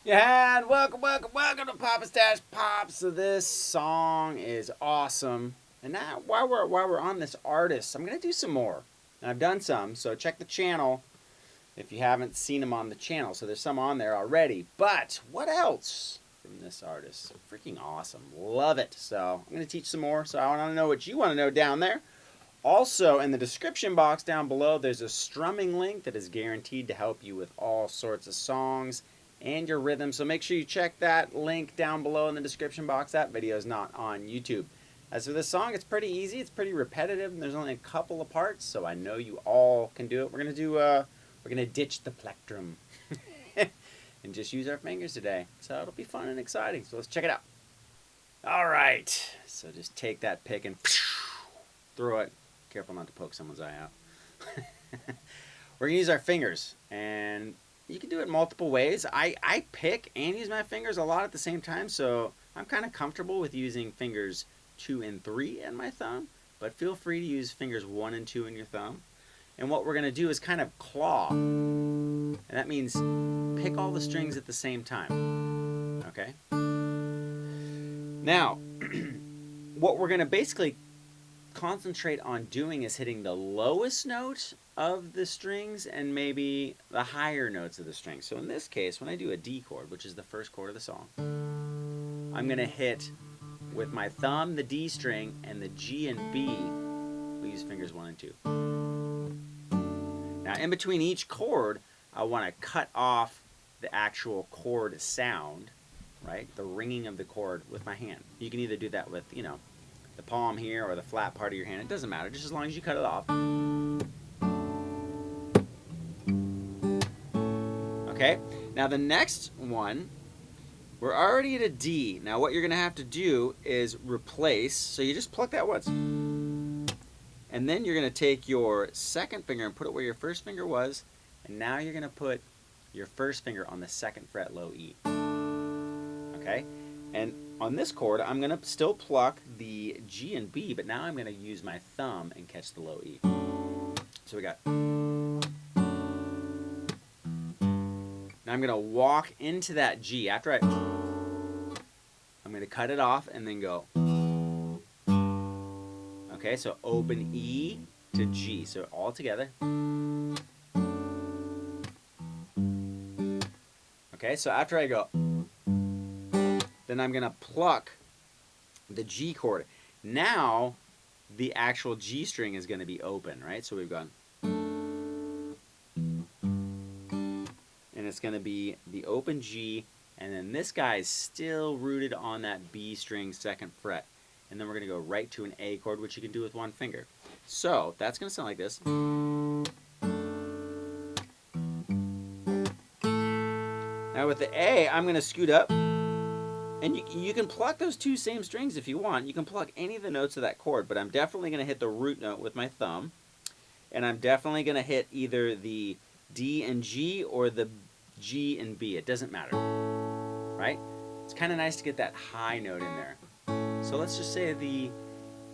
Yeah, and welcome to PapastachePop. So this song is awesome. And now, while we're on this artist, I'm gonna do some more. And I've done some, so check the channel if you haven't seen them on the channel. So there's some on there already. But what else from this artist? Freaking awesome, love it. So I'm gonna teach some more. So I want to know what you want to know down there. Also, in the description box down below, there's a strumming link that is guaranteed to help you with all sorts of songs and your rhythm. So make sure you check that link down below in the description box. That video is not on YouTube. As for this song, it's pretty easy. It's pretty repetitive, and there's only a couple of parts, so I know you all can do it. We're gonna ditch the plectrum and just use our fingers today. So it'll be fun and exciting. So let's check it out. All right. So just take that pick and throw it. Careful not to poke someone's eye out. We're gonna use our fingers, and you can do it multiple ways. I pick and use my fingers a lot at the same time, so I'm kind of comfortable with using fingers 2 and 3 and my thumb, but feel free to use fingers 1 and 2 in your thumb. And what we're gonna do is kind of claw, and that means pick all the strings at the same time. Okay? Now, what we're gonna basically concentrate on doing is hitting the lowest note of the strings and maybe the higher notes of the strings. So in this case, when I do a D chord, which is the first chord of the song, I'm going to hit with my thumb the D string, and the G and B, we use fingers 1 and 2. Now in between each chord, I want to cut off the actual chord sound, right? The ringing of the chord with my hand. You can either do that with, the palm here or the flat part of your hand. It doesn't matter, just as long as you cut it off. Okay, now the next one, we're already at a D. Now what you're gonna have to do is replace, so you just pluck that once. And then you're gonna take your second finger and put it where your first finger was, and now you're gonna put your first finger on the 2nd fret low E. Okay? And on this chord, I'm going to still pluck the G and B, but now I'm going to use my thumb and catch the low E. So we got... Now I'm going to walk into that G. I'm going to cut it off and then go. Okay, so open E to G. So all together. Okay, so after I go... Then I'm going to pluck the G chord. Now, the actual G string is going to be open, right? So we've gone. And it's going to be the open G, and then this guy is still rooted on that B string 2nd fret. And then we're going to go right to an A chord, which you can do with one finger. So that's going to sound like this. Now with the A, I'm going to scoot up. And you can pluck those 2 same strings if you want. You can pluck any of the notes of that chord, but I'm definitely going to hit the root note with my thumb. And I'm definitely going to hit either the D and G or the G and B. It doesn't matter, right? It's kind of nice to get that high note in there. So let's just say the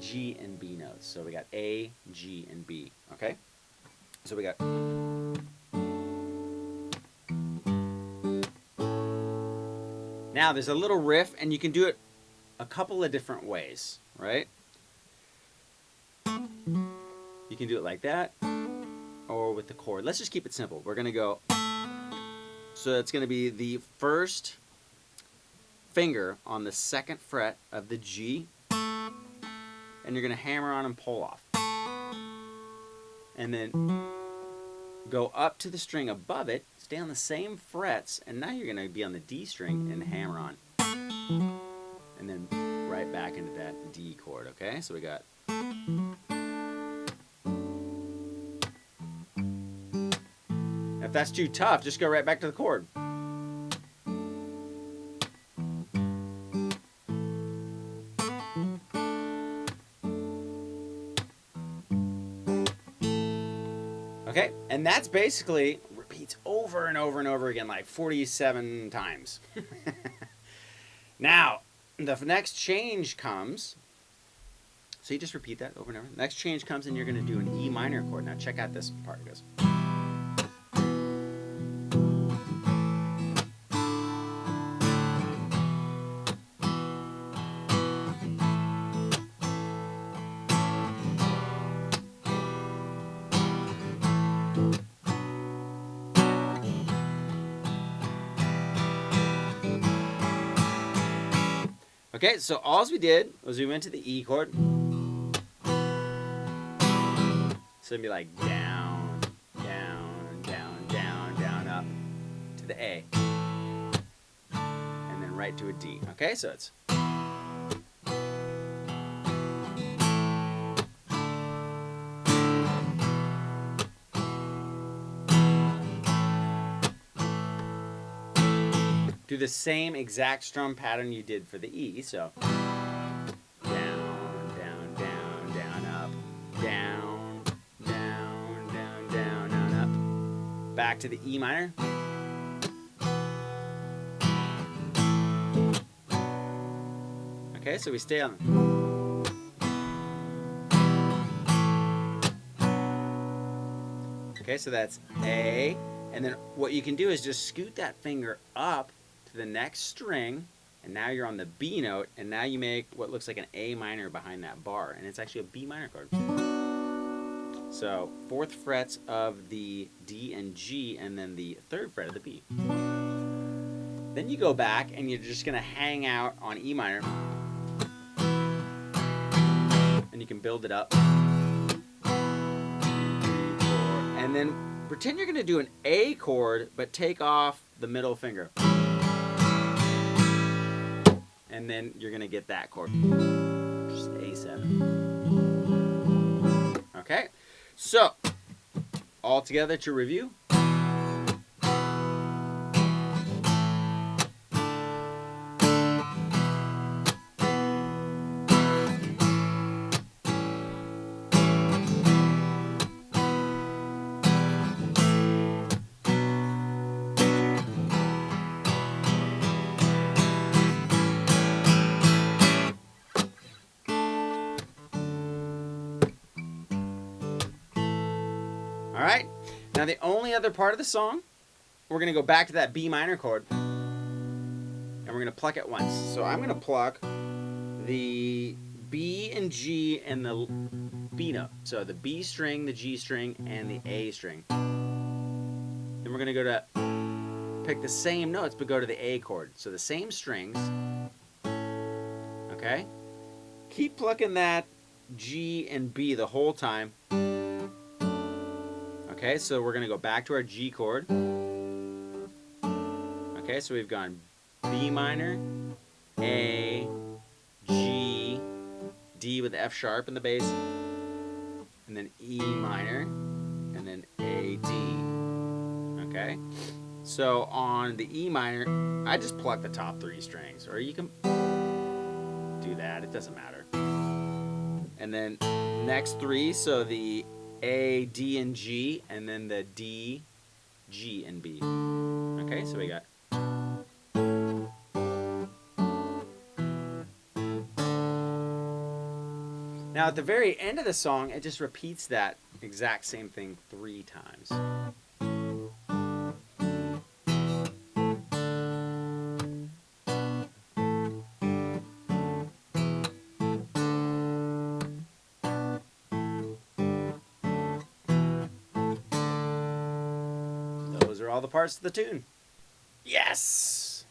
G and B notes. So we got A, G, and B, okay? So we got... Now, there's a little riff, and you can do it a couple of different ways, right? You can do it like that, or with the chord. Let's just keep it simple. We're going to go, so it's going to be the first finger on the 2nd fret of the G, and you're going to hammer on and pull off. And then go up to the string above it, stay on the same frets, and now you're going to be on the D string and hammer on. And then right back into that D chord, okay? So we got... If that's too tough, just go right back to the chord. Okay, and that's basically repeats over and over and over again, like 47 times. Now, the next change comes. So you just repeat that over and over. The next change comes, and you're going to do an E minor chord. Now check out this part. It goes. Okay, so all we did was we went to the E chord. So it'd be like down, down, down, down, down, up to the A. And then right to a D. Okay, so it's... do the same exact strum pattern you did for the E, so down, down, down, down, up, down, down, down, down, down, up, back to the E minor. Okay, so we stay on. Okay, so that's A, and then what you can do is just scoot that finger up to the next string, and now you're on the B note, and now you make what looks like an A minor behind that bar, and it's actually a B minor chord. So 4th frets of the D and G, and then the 3rd fret of the B. Then you go back, and you're just gonna hang out on E minor, and you can build it up. And then pretend you're gonna do an A chord, but take off the middle finger. And then you're gonna get that chord, just A7. Okay, so all together to review. All right, now the only other part of the song, we're gonna go back to that B minor chord, and we're gonna pluck it once. So I'm gonna pluck the B and G and the B note. So the B string, the G string, and the A string. Then we're gonna go to pick the same notes, but go to the A chord. So the same strings, okay? Keep plucking that G and B the whole time. Okay, so we're gonna go back to our G chord. Okay, so we've gone B minor, A, G, D with the F sharp in the bass, and then E minor, and then A, D. Okay, so on the E minor, I just pluck the top 3 strings, or you can do that, it doesn't matter. And then next 3, so the A, D, and G, and then the D, G, and B. Okay, so we got. Now at the very end of the song, it just repeats that exact same thing 3 times. Those are all the parts of the tune. Yes!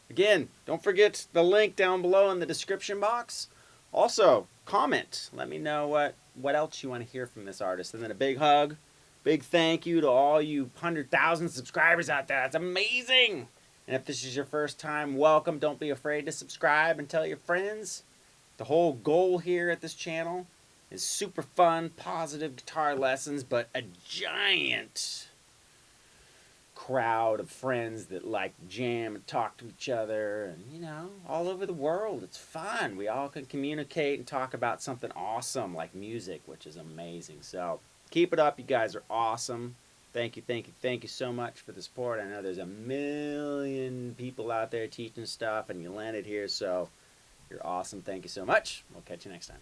Again, don't forget the link down below in the description box. Also, comment. Let me know what else you want to hear from this artist. And then a big hug, big thank you to all you 100,000 subscribers out there. That's amazing! And if this is your first time, welcome. Don't be afraid to subscribe and tell your friends. The whole goal here at this channel is super fun, positive guitar lessons, but a giant crowd of friends that like to jam and talk to each other, and you know, all over the world. It's fun. We all can communicate and talk about something awesome like music, which is amazing. So keep it up. You guys are awesome. Thank you, thank you, thank you so much for the support. I know there's a million people out there teaching stuff, and you landed here, so you're awesome. Thank you so much. We'll catch you next time.